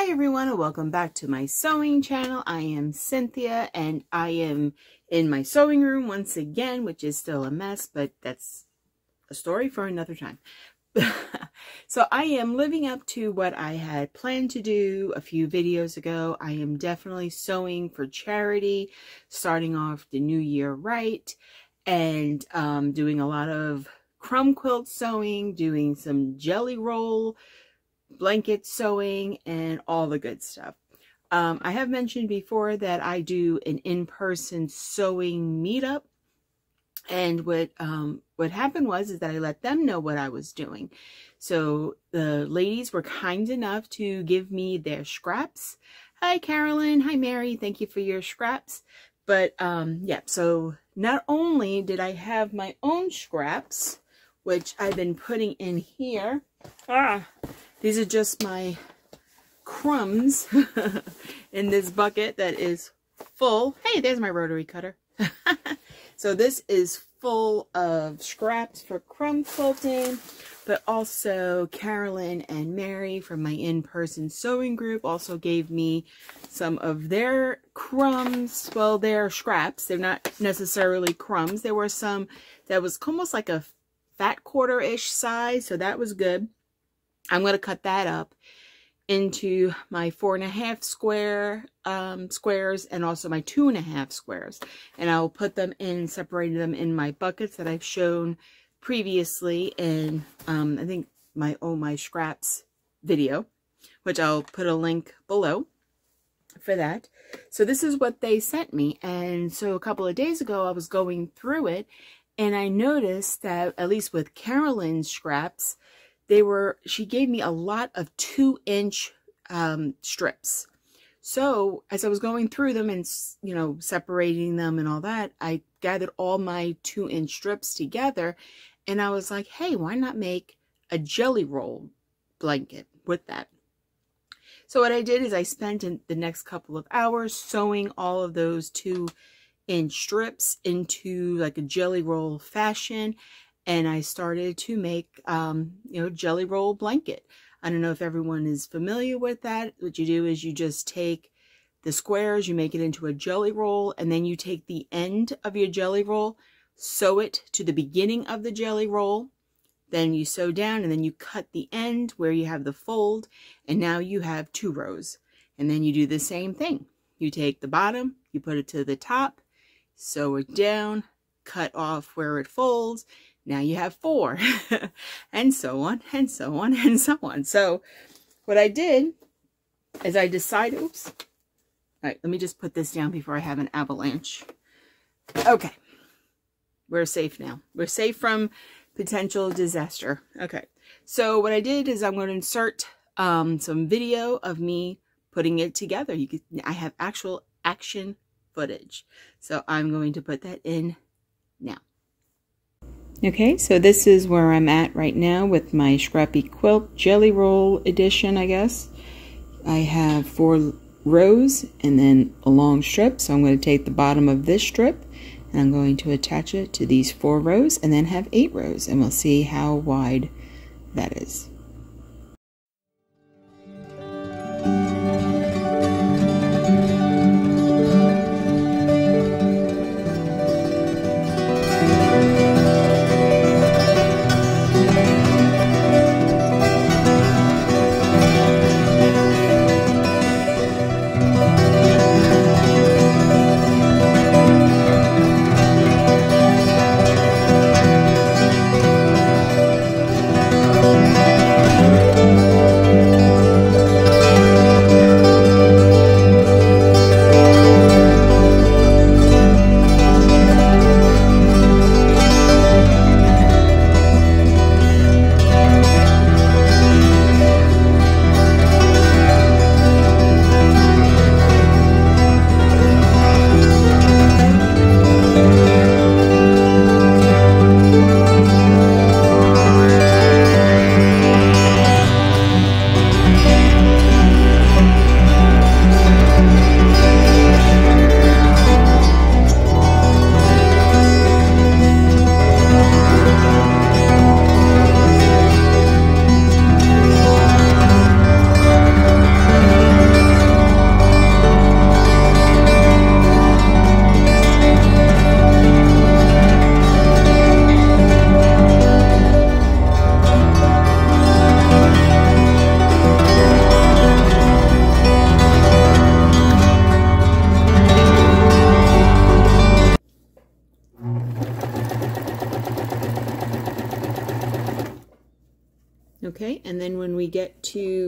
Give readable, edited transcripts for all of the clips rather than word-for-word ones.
Hi everyone, and welcome back to my sewing channel. I am Cynthia and I am in my sewing room once again, which is still a mess, but that's a story for another time. So I am living up to what I had planned to do a few videos ago. I am definitely sewing for charity, starting off the new year right, and doing a lot of crumb quilt sewing, doing some jelly roll blanket sewing, and all the good stuff. I have mentioned before that I do an in-person sewing meetup, and what happened is that I let them know what I was doing. So the ladies were kind enough to give me their scraps. Hi Carolyn, hi Mary, thank you for your scraps. But yeah, so not only did I have my own scraps, which I've been putting in here. These are just my crumbs in this bucket that is full. Hey, there's my rotary cutter. So this is full of scraps for crumb quilting, but also Carolyn and Mary from my in-person sewing group also gave me some of their crumbs. Well, they're scraps. They're not necessarily crumbs. There were some that was almost like a fat quarter-ish size, so that was good. I'm going to cut that up into my 4.5 square squares and also my 2.5 squares. And I'll put them in, separate them in my buckets that I've shown previously in, I think, my Oh My Scraps video, which I'll put a link below for that. So this is what they sent me. And so a couple of days ago, I was going through it, and I noticed that, at least with Carolyn's scraps, she gave me a lot of 2-inch strips. So as I was going through them and, you know, separating them and all that, I gathered all my 2-inch strips together, and I was like, hey, why not make a jelly roll blanket with that? So what I did is I spent the next couple of hours sewing all of those 2-inch strips into like a jelly roll fashion. And I started to make, you know, jelly roll blanket. I don't know if everyone is familiar with that. What you do is you just take the squares, you make it into a jelly roll, and then you take the end of your jelly roll, sew it to the beginning of the jelly roll, then you sew down, and then you cut the end where you have the fold, and now you have 2 rows. And then you do the same thing. You take the bottom, you put it to the top, sew it down, cut off where it folds. Now you have 4, and so on, and so on, and so on. So what I did is I decided, oops. All right, let me just put this down before I have an avalanche. Okay, we're safe now. We're safe from potential disaster. Okay, so what I did is I'm going to insert some video of me putting it together. I have actual action footage. So I'm going to put that in now. Okay, so this is where I'm at right now with my Scrappy Quilt Jelly Roll edition, I guess. I have 4 rows and then a long strip. So I'm going to take the bottom of this strip and I'm going to attach it to these 4 rows and then have 8 rows. And we'll see how wide that is.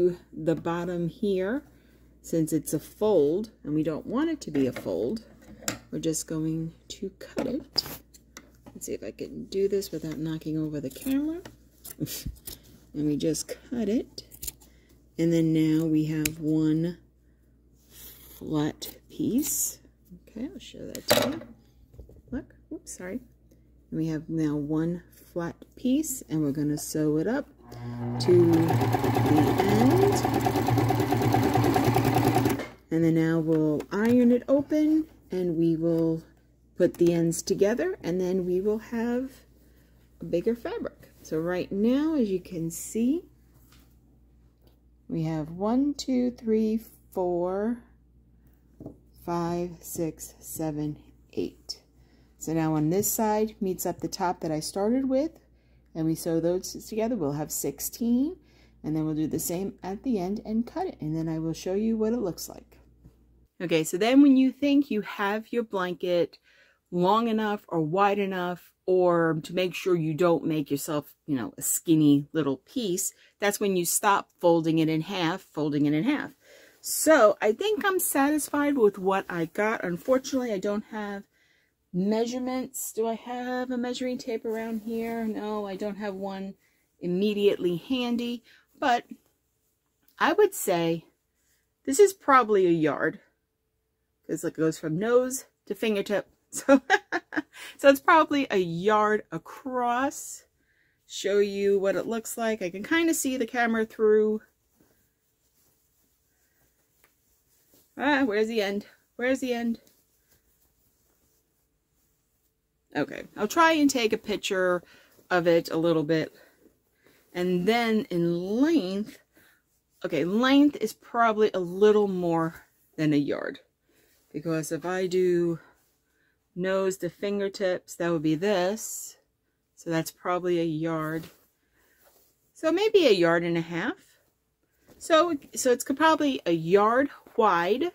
to the bottom here, since it's a fold and we don't want it to be a fold, we're just going to cut it. Let's see if I can do this without knocking over the camera. And we just cut it. And then now we have one flat piece. Okay, I'll show that to you. Look, oops, sorry. And we have now one flat piece, and we're going to sew it up to the end. And then now we'll iron it open, and we will put the ends together, and then we will have a bigger fabric. So right now, as you can see, we have 1, 2, 3, 4, 5, 6, 7, 8. So now on this side meets up the top that I started with, and we sew those together, we'll have 16, and then we'll do the same at the end and cut it, and then I will show you what it looks like. Okay, so then when you think you have your blanket long enough or wide enough, or to make sure you don't make yourself, you know, a skinny little piece, that's when you stop folding it in half, So I think I'm satisfied with what I got. Unfortunately, I don't have measurements. Do I have a measuring tape around here? No, I don't have one immediately handy, but I would say this is probably a yard, because it goes from nose to fingertip. So, so it's probably a yard across. Show you what it looks like. I can kind of see the camera through. Ah, where's the end? Where's the end? Okay, I'll try and take a picture of it a little bit. And then in length, okay, length is probably a little more than a yard. Because if I do nose to fingertips, that would be this. So that's probably a yard. So maybe a yard and a half. So it's probably a yard wide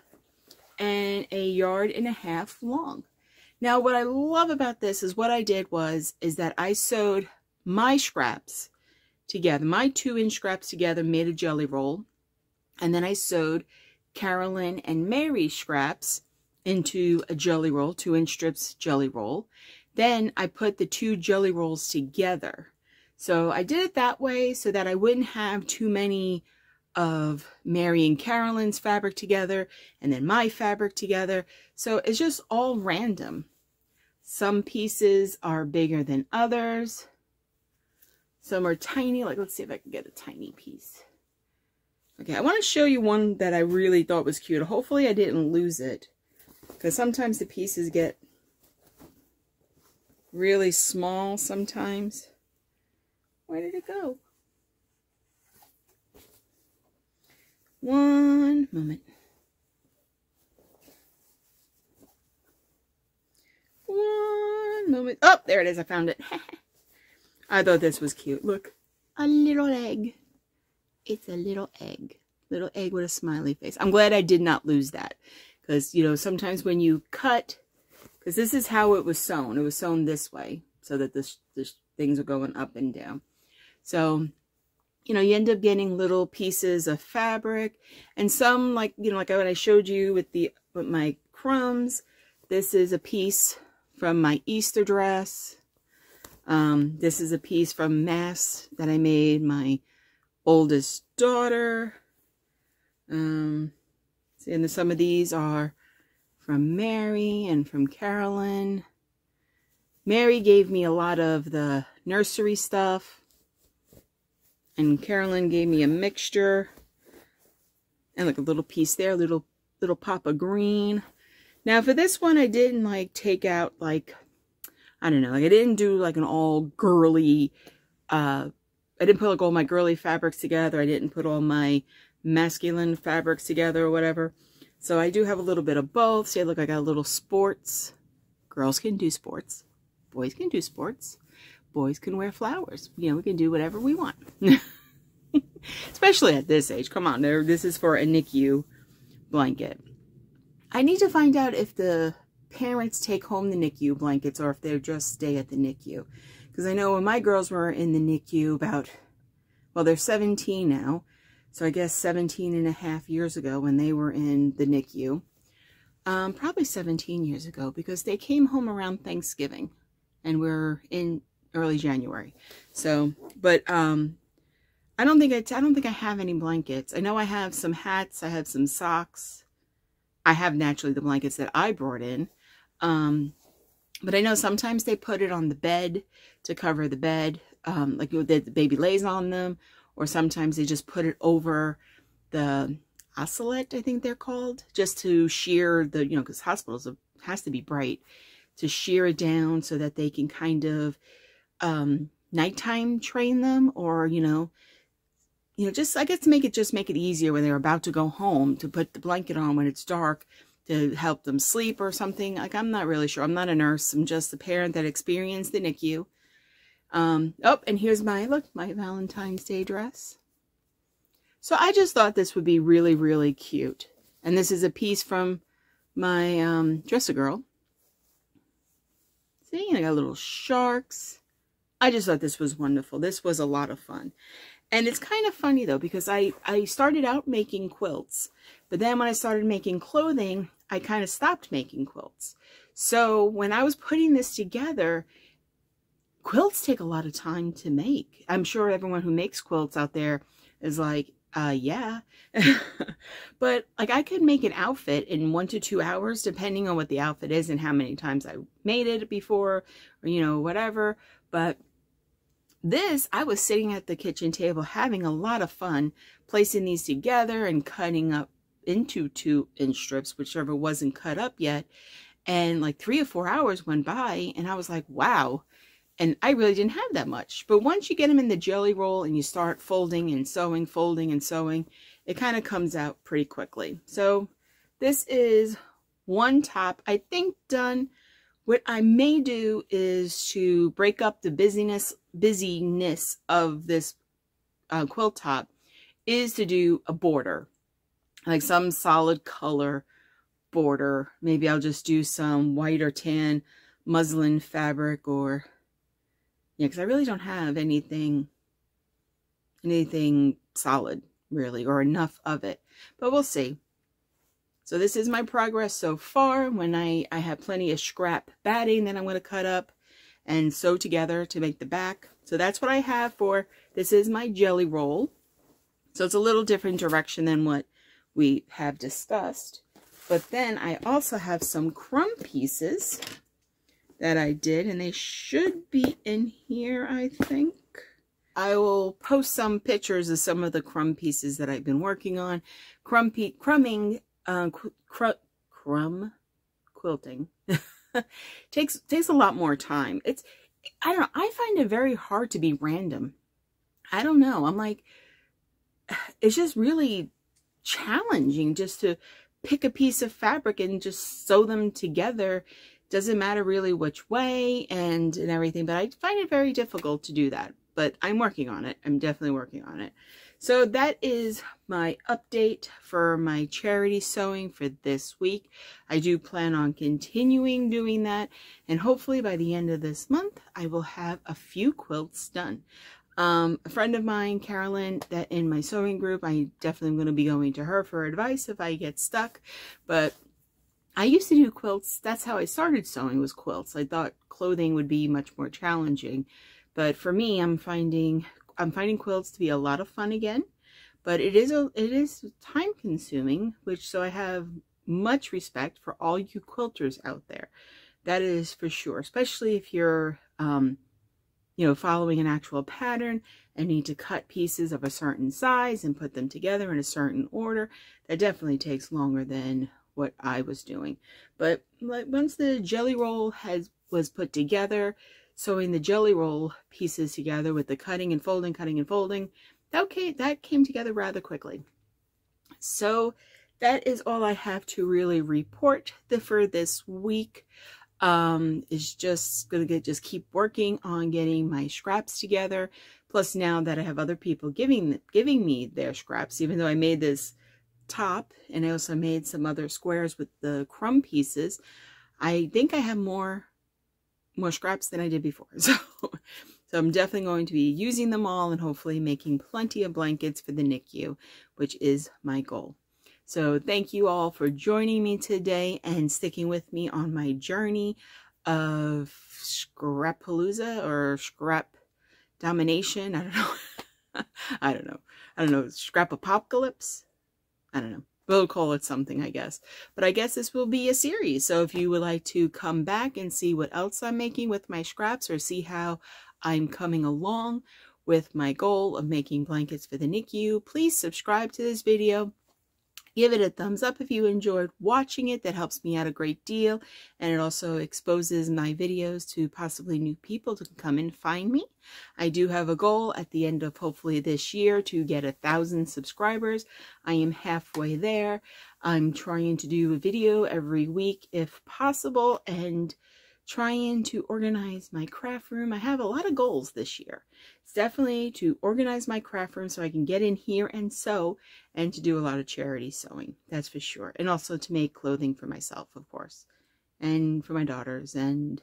and a yard and a half long. Now, what I love about this is what I did is that I sewed my scraps together, my 2-inch scraps together, made a jelly roll. And then I sewed Carolyn and Mary's scraps into a jelly roll, 2-inch strips jelly roll. Then I put the 2 jelly rolls together. So I did it that way so that I wouldn't have too many of Mary and Carolyn's fabric together and then my fabric together. So it's just all random. Some pieces are bigger than others. Some are tiny. Like, let's see if I can get a tiny piece. Okay, I want to show you one that I really thought was cute. Hopefully I didn't lose it, because sometimes the pieces get really small sometimes. Where did it go? One moment. One moment. Oh, there it is. I found it. I thought this was cute. Look. A little egg. It's a little egg. Little egg with a smiley face. I'm glad I did not lose that. Because, you know, sometimes when you cut, because this is how it was sewn. It was sewn this way so that the things are going up and down. So, you know, you end up getting little pieces of fabric. And some, like, you know, like what I showed you with my crumbs. This is a piece from my Easter dress. This is a piece from Mass that I made my oldest daughter. See, and some of these are from Mary and from Carolyn. Mary gave me a lot of the nursery stuff, and Carolyn gave me a mixture. And like a little piece there, little pop of green. Now for this one, I didn't like take out like, I don't know, like I didn't do like an all girly, I didn't put like all my girly fabrics together. I didn't put all my masculine fabrics together or whatever. So I do have a little bit of both. See, look, I got a little sports. Girls can do sports. Boys can do sports. Boys can wear flowers. You know, we can do whatever we want. Especially at this age. Come on, this is for a NICU blanket. I need to find out if the parents take home the NICU blankets or if they just stay at the NICU. Because I know when my girls were in the NICU about, well, they're 17 now. So I guess 17.5 years ago when they were in the NICU. Probably 17 years ago, because they came home around Thanksgiving and we're in early January. So, but I don't think I have any blankets. I know I have some hats, I have some socks. I have naturally the blankets that I brought in. But I know sometimes they put it on the bed to cover the bed, like the baby lays on them, or sometimes they just put it over the oscillate, I think they're called, just to sheer the, you know, because hospitals has to be bright, to sheer it down so that they can kind of nighttime train them, or just I guess to make it easier when they're about to go home, to put the blanket on when it's dark to help them sleep or something. Like, I'm not really sure. I'm not a nurse. I'm just a parent that experienced the NICU. Oh, and here's my Valentine's Day dress. So I just thought this would be really, really cute. And this is a piece from my Dress-A-Girl. See, I got little sharks. I just thought this was wonderful. This was a lot of fun. And it's kind of funny though, because I started out making quilts, but then when I started making clothing, I kind of stopped making quilts. So when I was putting this together, quilts take a lot of time to make. I'm sure everyone who makes quilts out there is like, yeah. But like, I could make an outfit in 1 to 2 hours, depending on what the outfit is and how many times I made it before, or whatever. But this, I was sitting at the kitchen table having a lot of fun placing these together and cutting up into 2-inch strips, whichever wasn't cut up yet. And like 3 or 4 hours went by and I was like, wow. And I really didn't have that much. But once you get them in the jelly roll and you start folding and sewing, folding and sewing, it kind of comes out pretty quickly. So this is one top, I think, done. What I may do is to break up the busyness of this quilt top, is to do a border, like some solid color border. Maybe I'll just do some white or tan muslin fabric, or yeah, because I really don't have anything solid really, or enough of it, but we'll see. So this is my progress so far. When I have plenty of scrap batting that I'm going to cut up and sew together to make the back. So that's what I have for, this is my jelly roll. So it's a little different direction than what we have discussed. But then I also have some crumb pieces that I did, and they should be in here, I think. I will post some pictures of some of the crumb pieces that I've been working on. Crumb quilting takes a lot more time. I don't know, I find it very hard to be random. I don't know, I'm like, it's just really challenging just to pick a piece of fabric and just sew them together. Doesn't matter really which way and everything, but I find it very difficult to do that. But I'm working on it. I'm definitely working on it. So that is my update for my charity sewing for this week. I do plan on continuing doing that, and hopefully by the end of this month I will have a few quilts done. A friend of mine, Carolyn, that in my sewing group, I definitely am going to be going to her for advice if I get stuck. But I used to do quilts. That's how I started sewing, was quilts. I thought clothing would be much more challenging. But for me, I'm finding quilts to be a lot of fun again. But it is time consuming, so I have much respect for all you quilters out there. That is for sure, especially if you're following an actual pattern and need to cut pieces of a certain size and put them together in a certain order. That definitely takes longer than what I was doing. But like, once the jelly roll was put together, sewing the jelly roll pieces together with the cutting and folding, that came together rather quickly. So that is all I have to really report for this week. Is just gonna keep working on getting my scraps together. Plus, now that I have other people giving me their scraps, even though I made this top and I also made some other squares with the crumb pieces, I think I have more scraps than I did before. So So I'm definitely going to be using them all and hopefully making plenty of blankets for the NICU, which is my goal. So thank you all for joining me today and sticking with me on my journey of Scrapalooza or scrap domination. I don't know. I don't know. Scrap-apocalypse? I don't know. We'll call it something, I guess. But I guess this will be a series. So if you would like to come back and see what else I'm making with my scraps, or see how I'm coming along with my goal of making blankets for the NICU, please subscribe to this video. Give it a thumbs up if you enjoyed watching it. That helps me out a great deal. And it also exposes my videos to possibly new people to come and find me. I do have a goal at the end of hopefully this year to get 1,000 subscribers. I am halfway there. I'm trying to do a video every week if possible, and trying to organize my craft room. I have a lot of goals this year. It's definitely to organize my craft room so I can get in here and sew, and to do a lot of charity sewing, that's for sure. And also to make clothing for myself, of course, and for my daughters, and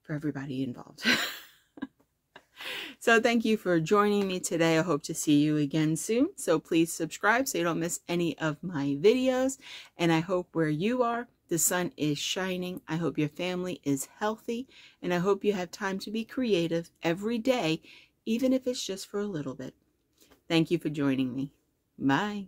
for everybody involved. So thank you for joining me today. I hope to see you again soon. So please subscribe so you don't miss any of my videos. And I hope where you are, the sun is shining. I hope your family is healthy. And I hope you have time to be creative every day, even if it's just for a little bit. Thank you for joining me. Bye.